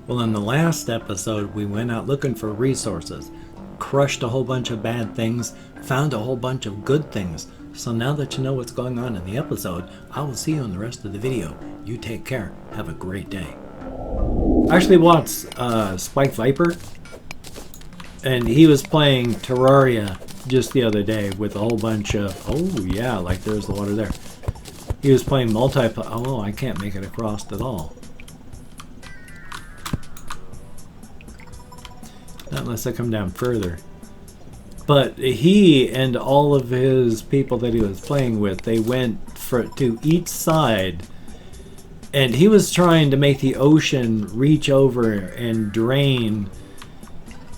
Well, in the last episode, we went out looking for resources, crushed a whole bunch of bad things, found a whole bunch of good things. So now that you know what's going on in the episode, I will see you in the rest of the video. You take care. Have a great day. I actually watched Spike Viper, and he was playing Terraria just the other day with a whole bunch of... Oh, yeah, like there's the water there. He was playing multiplayer. Oh, I can't make it across at all. Not unless I come down further. But he and all of his people that he was playing with, they went to each side, and he was trying to make the ocean reach over and drain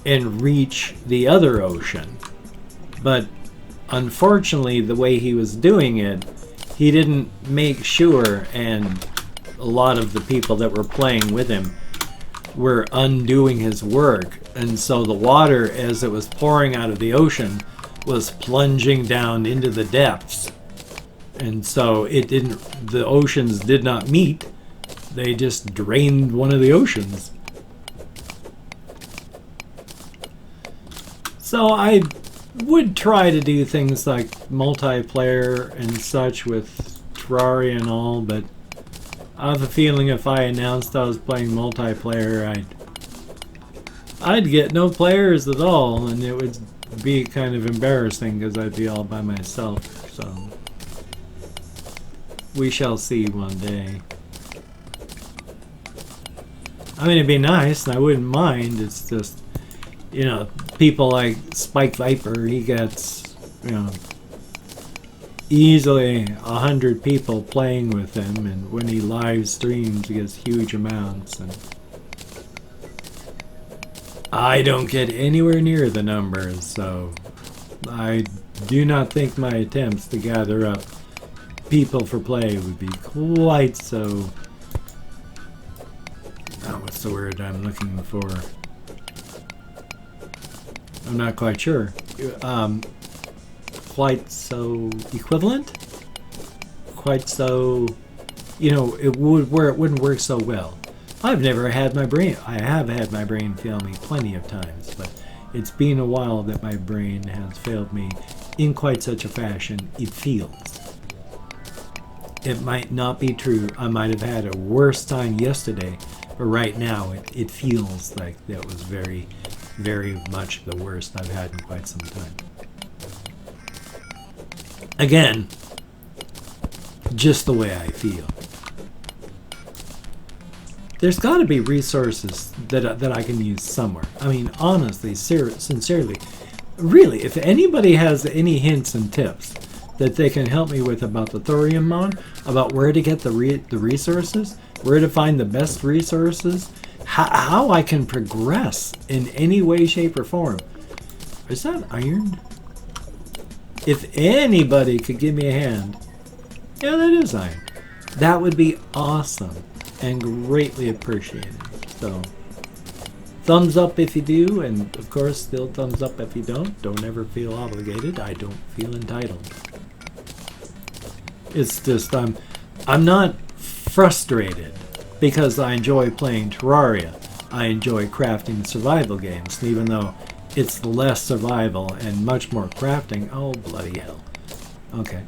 and reach the other ocean. But unfortunately, the way he was doing it, he didn't make sure, and a lot of the people that were playing with him were undoing his work, and so the water, as it was pouring out of the ocean, was plunging down into the depths, and so the oceans did not meet. They just drained one of the oceans. So I would try to do things like multiplayer and such with Terraria and all, but I have a feeling if I announced I was playing multiplayer, I'd get no players at all, and it would be kind of embarrassing because I'd be all by myself. So we shall see one day. I mean, it'd be nice, and I wouldn't mind. It's just, you know, people like Spike Viper, he gets, you know, easily 100 people playing with him, and when he live streams, he gets huge amounts. And I don't get anywhere near the numbers, so I do not think my attempts to gather up people for play would be quite so... Oh, what's the word I'm looking for? I'm not quite sure. Quite so equivalent? Quite so, you know, it wouldn't work so well. I've never had my brain... I have had my brain fail me plenty of times, but it's been a while that my brain has failed me in quite such a fashion it feels. It might not be true. I might have had a worse time yesterday, but right now it feels like that was very, very much the worst I've had in quite some time. Again, just the way I feel. There's got to be resources that I can use somewhere. I mean, honestly, sincerely, really, if anybody has any hints and tips that they can help me with about the Thorium mod, about where to get the resources, where to find the best resources, how I can progress in any way, shape, or form. Is that iron? If anybody could give me a hand, yeah, that is iron. That would be awesome and greatly appreciated. So, thumbs up if you do, and of course, still thumbs up if you don't. Don't ever feel obligated. I don't feel entitled. It's just I'm not frustrated because I enjoy playing Terraria. I enjoy crafting survival games, even though it's less survival and much more crafting. Oh, bloody hell. Okay.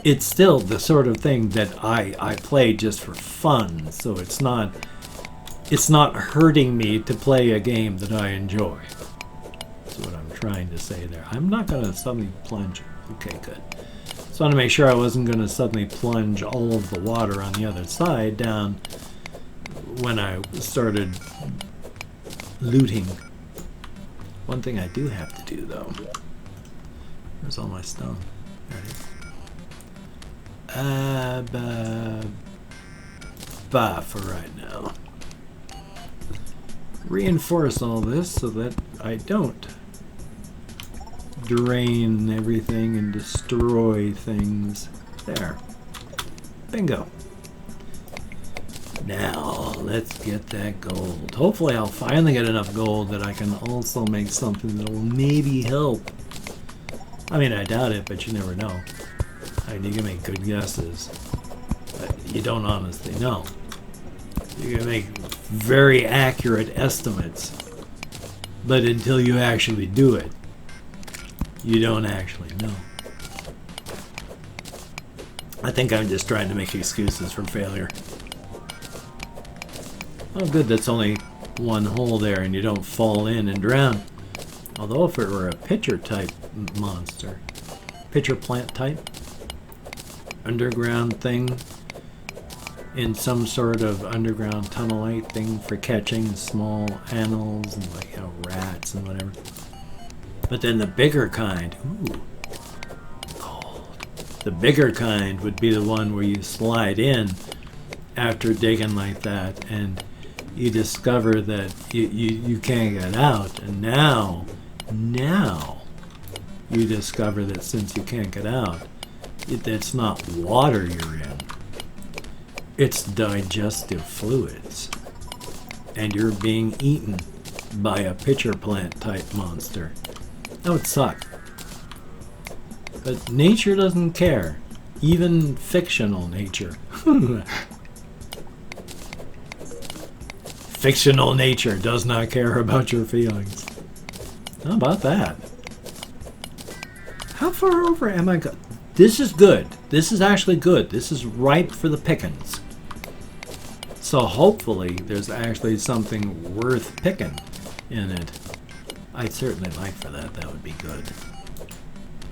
It's still the sort of thing that I play just for fun, so it's not hurting me to play a game that I enjoy. That's what I'm trying to say there. I'm not going to suddenly plunge. Okay, good. So I want to make sure I wasn't going to suddenly plunge all of the water on the other side down when I started looting. One thing I do have to do, though. Where's all my stone? There it is. For right now. Reinforce all this so that I don't drain everything and destroy things. There. Bingo. Now, let's get that gold. Hopefully I'll finally get enough gold that I can also make something that will maybe help. I mean, I doubt it, but you never know. I mean, you can make good guesses, but you don't honestly know. You can make very accurate estimates. But until you actually do it, you don't actually know. I think I'm just trying to make excuses for failure. Oh good, that's only one hole there and you don't fall in and drown. Although if it were a pitcher type monster, pitcher plant type, underground thing, in some sort of underground tunnelite thing for catching small animals and like, you know, rats and whatever. But then the bigger kind, ooh, cold. The bigger kind would be the one where you slide in after digging like that and you discover that you can't get out, and now you discover that since you can't get out, it's not water you're in, it's digestive fluids, and you're being eaten by a pitcher plant type monster. That would suck. But nature doesn't care, even fictional nature. Fictional nature does not care about your feelings. How about that? How far over am I go? This is good. This is actually good. This is ripe for the pickings. So hopefully there's actually something worth picking in it. I'd certainly like for that. That would be good.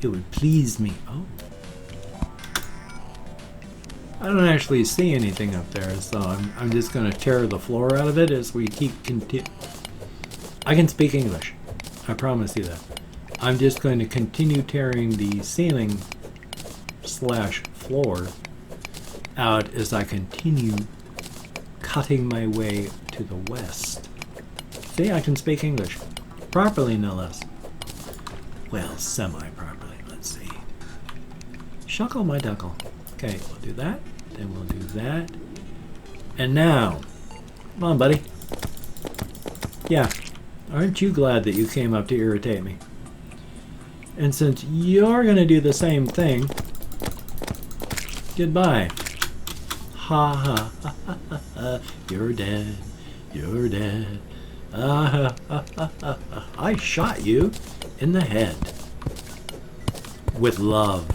It would please me. Oh. I don't actually see anything up there, so I'm just going to tear the floor out of it as we keep I can speak English. I promise you that. I'm just going to continue tearing the ceiling / floor out as I continue cutting my way to the west. See, I can speak English. Properly, no less. Well, semi-properly, let's see. Shuckle my duckle. Okay, we'll do that. Then we'll do that. And now, come on, buddy. Yeah, aren't you glad that you came up to irritate me? And since you're going to do the same thing, goodbye. Ha ha ha ha ha. You're dead. You're dead. Ha ha ha ha. I shot you in the head with love.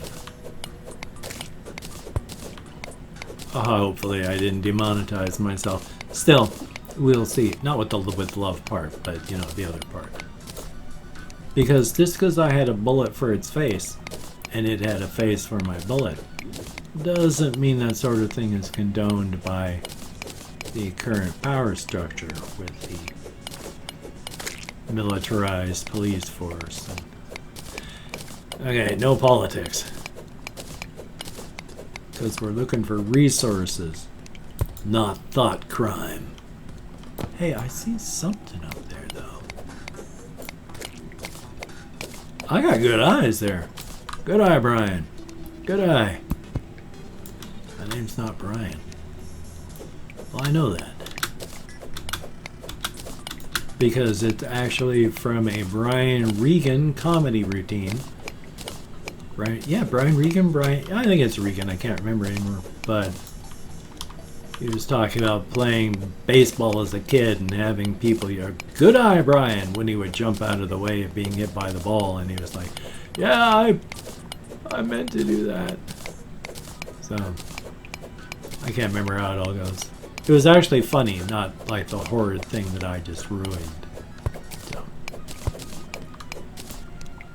Hopefully I didn't demonetize myself. Still, we'll see. Not with the with love part, but you know, the other part. Because just because I had a bullet for its face, and it had a face for my bullet, doesn't mean that sort of thing is condoned by the current power structure with the militarized police force. Okay, no politics. Because we're looking for resources, not thought crime. Hey, I see something up there, though. I got good eyes there. Good eye, Brian. Good eye. My name's not Brian. Well, I know that. Because it's actually from a Brian Regan comedy routine. Right? Yeah, Brian Regan. I think it's Regan. I can't remember anymore. But he was talking about playing baseball as a kid and having people yell, "Good eye, Brian," when he would jump out of the way of being hit by the ball. And he was like, "Yeah, I meant to do that." So I can't remember how it all goes. It was actually funny, not like the horrid thing that I just ruined. So,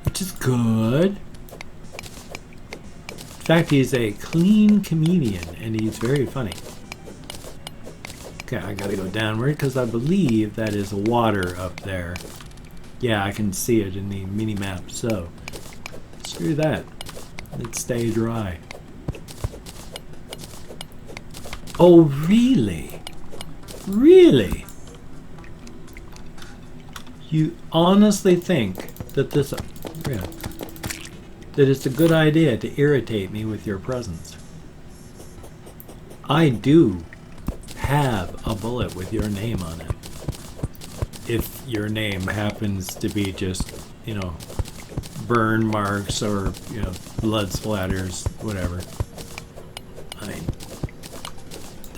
which is good. In fact, he's a clean comedian, and he's very funny. Okay, I gotta go downward, because I believe that is water up there. Yeah, I can see it in the mini-map, so screw that. Let's stay dry. Oh, really? Really? You honestly think that this... Yeah, that it's a good idea to irritate me with your presence? I do have a bullet with your name on it. If your name happens to be just, you know, burn marks or, you know, blood splatters, whatever. I mean,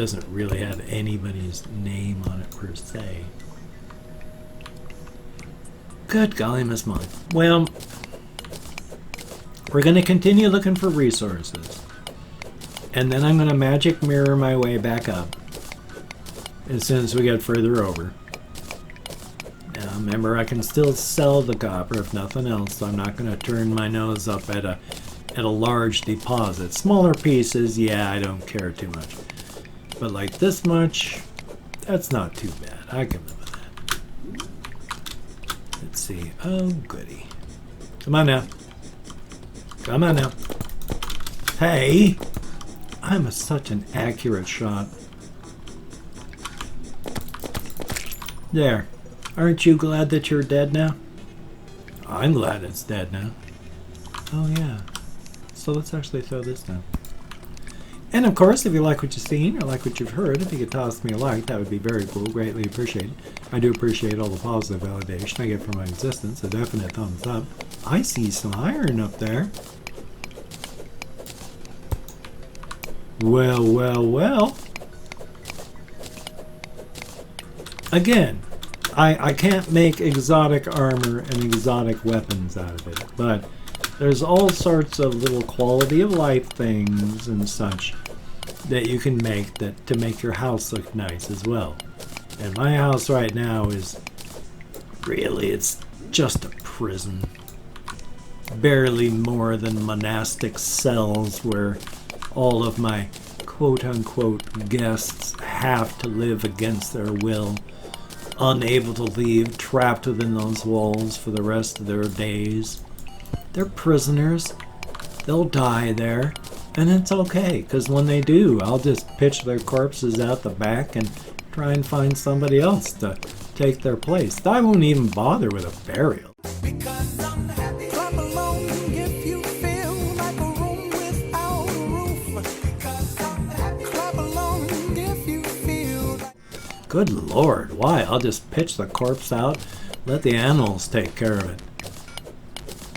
doesn't really have anybody's name on it per se. Good golly, Miss Molly. Well, we're going to continue looking for resources. And then I'm going to magic mirror my way back up as soon as we get further over. Now, remember, I can still sell the copper if nothing else, so I'm not going to turn my nose up at a large deposit. Smaller pieces, yeah, I don't care too much. But like this much, that's not too bad. I can live with that. Let's see. Oh, goody. Come on now. Come on now. Hey! I'm such an accurate shot. There. Aren't you glad that you're dead now? I'm glad it's dead now. Oh, yeah. So let's actually throw this down. And of course, if you like what you've seen or like what you've heard, if you could toss me a like, that would be very cool. Greatly appreciated. I do appreciate all the positive validation I get from my existence. A definite thumbs up. I see some iron up there. Well, well, well. Again, I can't make exotic armor and exotic weapons out of it, but there's all sorts of little quality of life things and such that you can make to make your house look nice as well. And my house right now is really, it's just a prison. Barely more than monastic cells where all of my quote-unquote guests have to live against their will, unable to leave, trapped within those walls for the rest of their days. They're prisoners. They'll die there, and it's okay, because when they do, I'll just pitch their corpses out the back and try and find somebody else to take their place. I won't even bother with a burial. Because I'm happy. Clap along if you feel like a room without a roof. Because I'm happy. Clap along if you feel like... Good Lord, why? I'll just pitch the corpse out, let the animals take care of it.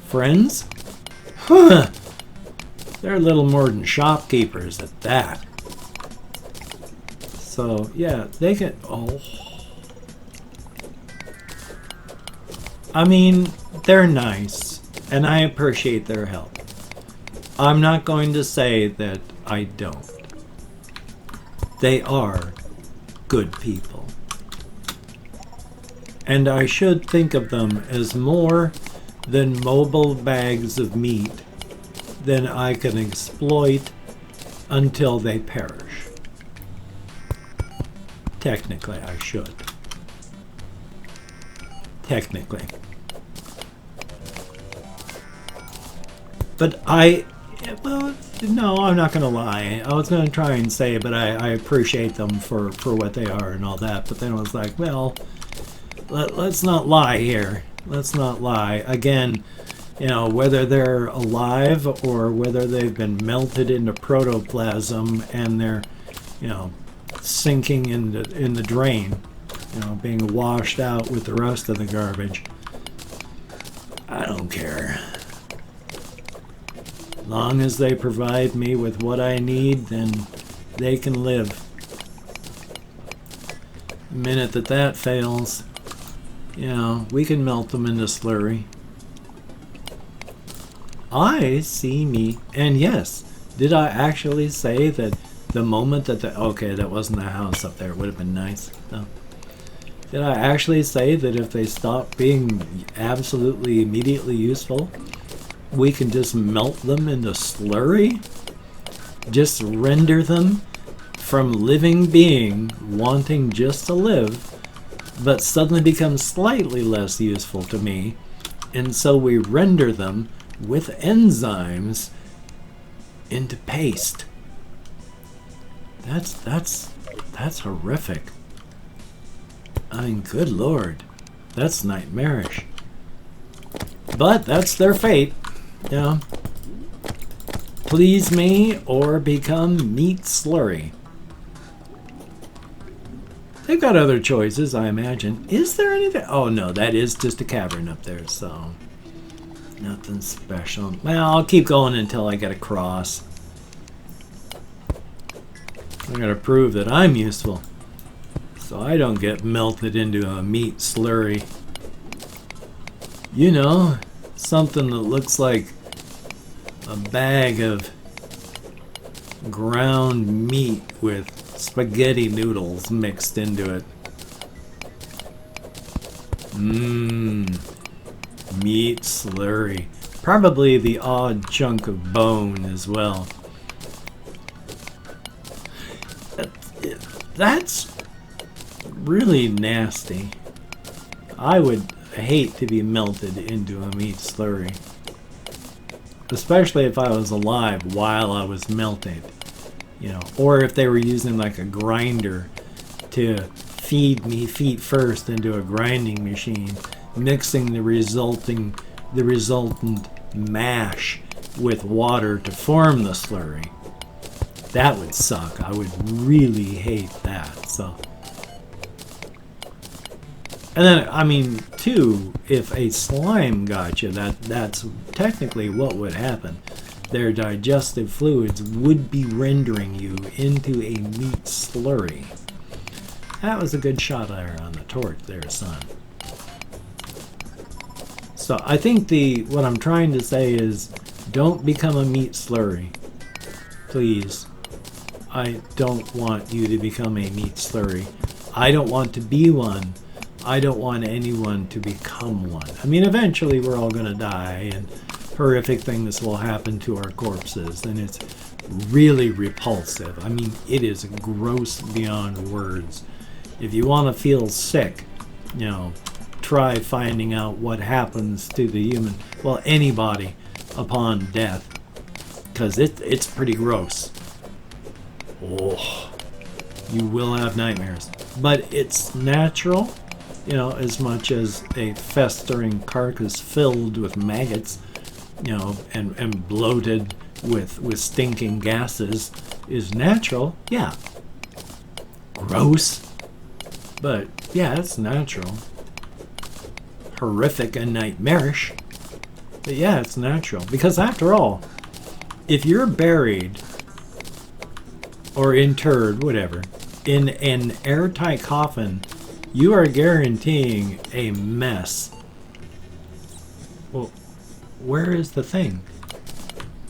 Friends? Huh! They're little more than shopkeepers at that. So, yeah, they can... Oh. I mean, they're nice, and I appreciate their help. I'm not going to say that I don't. They are good people. And I should think of them as more than mobile bags of meat than I can exploit until they perish. Technically, I should. Technically. But well, no, I'm not going to lie. I was going to try and say, but I appreciate them for what they are and all that. But then I was like, well, let's not lie here. Let's not lie. Again, you know, whether they're alive or whether they've been melted into protoplasm and they're, you know, sinking in the drain, you know, being washed out with the rest of the garbage. I don't care. Long as they provide me with what I need, then they can live. The minute that fails, you know, we can melt them into slurry. I see me, and yes, did I actually say that the moment that okay, that wasn't the house up there, it would have been nice, no. Did I actually say that if they stop being absolutely immediately useful, we can just melt them into slurry? Just render them from living being wanting just to live, but suddenly become slightly less useful to me, and so we render them with enzymes into paste. That's horrific. I mean, good Lord, that's nightmarish. But that's their fate, you know. Please me or become meat slurry. They've got other choices, I imagine. Is there anything? Oh no, that is just a cavern up there, so nothing special. Well, I'll keep going until I get across. I'm going to prove that I'm useful, so I don't get melted into a meat slurry. You know, something that looks like a bag of ground meat with spaghetti noodles mixed into it. Meat slurry. Probably the odd chunk of bone as well. That's really nasty. I would hate to be melted into a meat slurry. Especially if I was alive while I was melting. You know, or if they were using like a grinder to feed me feet first into a grinding machine, mixing the resultant mash with water to form the slurry. That would suck. I would really hate that. So, and then, I mean, too, if a slime got you, that's technically what would happen. Their digestive fluids would be rendering you into a meat slurry. That was a good shot there on the torch there, son. So I think what I'm trying to say is, don't become a meat slurry. Please. I don't want you to become a meat slurry. I don't want to be one. I don't want anyone to become one. I mean, eventually we're all going to die, and horrific things will happen to our corpses, and it's really repulsive. I mean, it is gross beyond words. If you want to feel sick, you know, try finding out what happens to the human, well, anybody upon death, because it's pretty gross. Oh, you will have nightmares. But it's natural, you know, as much as a festering carcass filled with maggots, you know, and bloated with stinking gases is natural. Yeah. Gross. But yeah, it's natural. Horrific and nightmarish. But yeah, it's natural. Because after all, if you're buried or interred, whatever, in an airtight coffin, you are guaranteeing a mess. Well, where is the thing?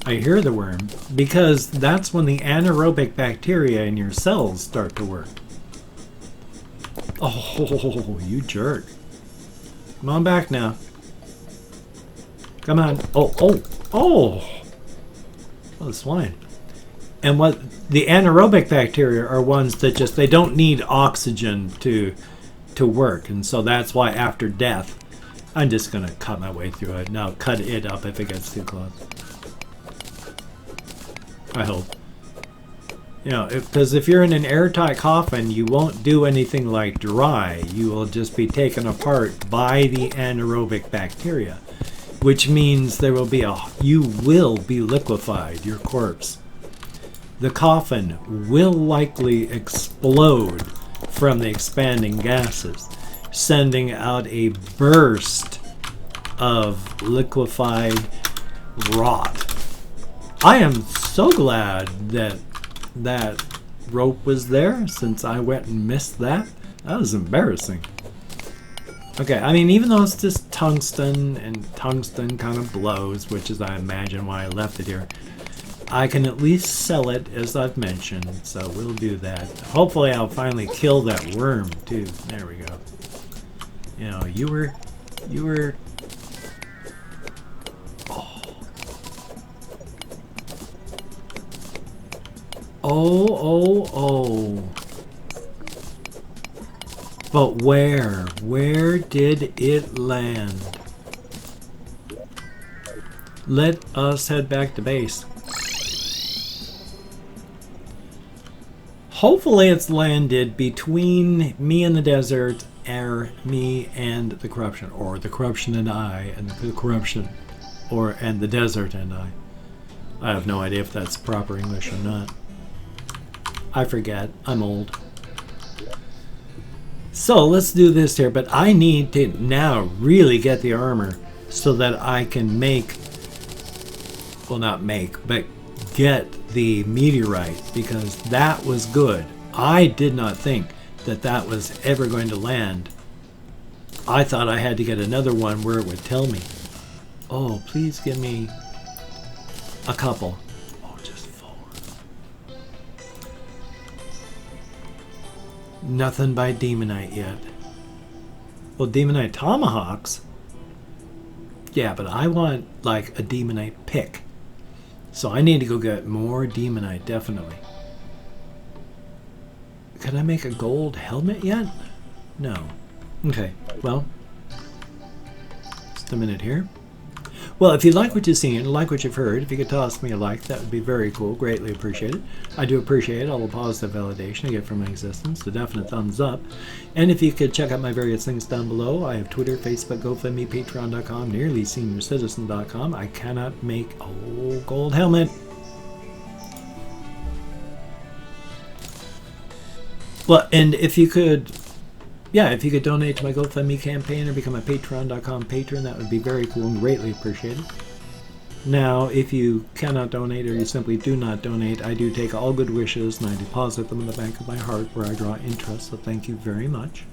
I hear the worm, because that's when the anaerobic bacteria in your cells start to work. Oh, you jerk. Come on back now. Come on. Oh, the swine. And what the anaerobic bacteria are ones that just, they don't need oxygen to work. And so that's why after death, I'm just going to cut my way through it. Now cut it up if it gets too close. I hope. You know, because if you're in an airtight coffin, you won't do anything like dry. You will just be taken apart by the anaerobic bacteria, which means there will be you will be liquefied, your corpse. The coffin will likely explode from the expanding gases, sending out a burst of liquefied rot. I am so glad that rope was there, since I went and missed that. That was embarrassing. Okay, I mean, even though it's just tungsten, and tungsten kind of blows, which is, I imagine, why I left it here, I can at least sell it, as I've mentioned, so we'll do that. Hopefully I'll finally kill that worm, too. There we go. You know, you were... Oh. But where? Where did it land? Let us head back to base. Hopefully it's landed between me and the desert, or me and the corruption, or the corruption and I, and the corruption, and the desert and I. I have no idea if that's proper English or not. I forget. I'm old. So let's do this here, but I need to now really get the armor so that I can make, well, not make, but get the meteorite, because that was good. I did not think that that was ever going to land. I thought I had to get another one where it would tell me. Oh, please give me a couple. Oh, just 4. Nothing by Demonite yet. Well, Demonite tomahawks. Yeah, but I want like a Demonite pick. So I need to go get more Demonite, definitely. Can I make a gold helmet yet? No. Okay, well, just a minute here. Well, if you like what you've seen, like what you've heard, if you could toss me a like, that would be very cool. Greatly appreciated. I do appreciate all the positive validation I get from my existence, the definite thumbs up. And if you could check out my various things down below, I have Twitter, Facebook, GoFundMe, Patreon.com, NearlySeniorCitizen.com. I cannot make a gold helmet. Well, and if you could, yeah, if you could donate to my GoFundMe campaign or become a Patreon.com patron, that would be very cool and greatly appreciated. Now, if you cannot donate or you simply do not donate, I do take all good wishes and I deposit them in the bank of my heart where I draw interest, so thank you very much.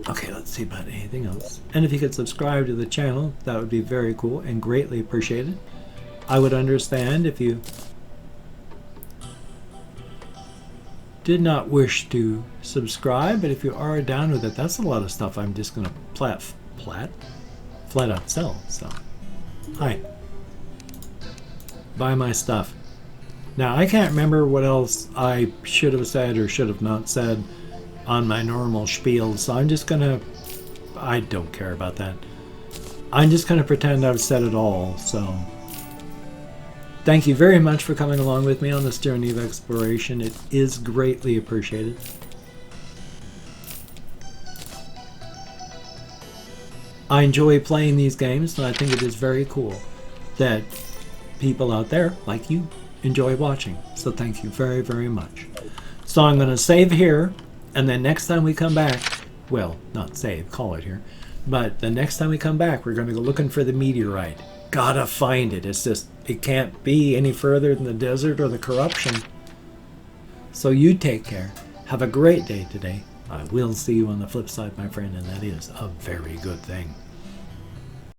Okay, let's see about anything else. And if you could subscribe to the channel, that would be very cool and greatly appreciated. I would understand if you did not wish to subscribe, but if you are down with it, that's a lot of stuff I'm just going to flat out sell. So, hi. Buy my stuff. Now, I can't remember what else I should have said or should have not said on my normal spiel, so I'm just going to, I don't care about that. I'm just going to pretend I've said it all, so. Thank you very much for coming along with me on this journey of exploration. It is greatly appreciated. I enjoy playing these games, and I think it is very cool that people out there, like you, enjoy watching. So thank you very, very much. So I'm going to save here, and then next time we come back, well, not save, call it here, but the next time we come back, we're going to go looking for the meteorite. Gotta find it. It's just, it can't be any further than the desert or the corruption. So you take care. Have a great day today. I will see you on the flip side, my friend, and that is a very good thing.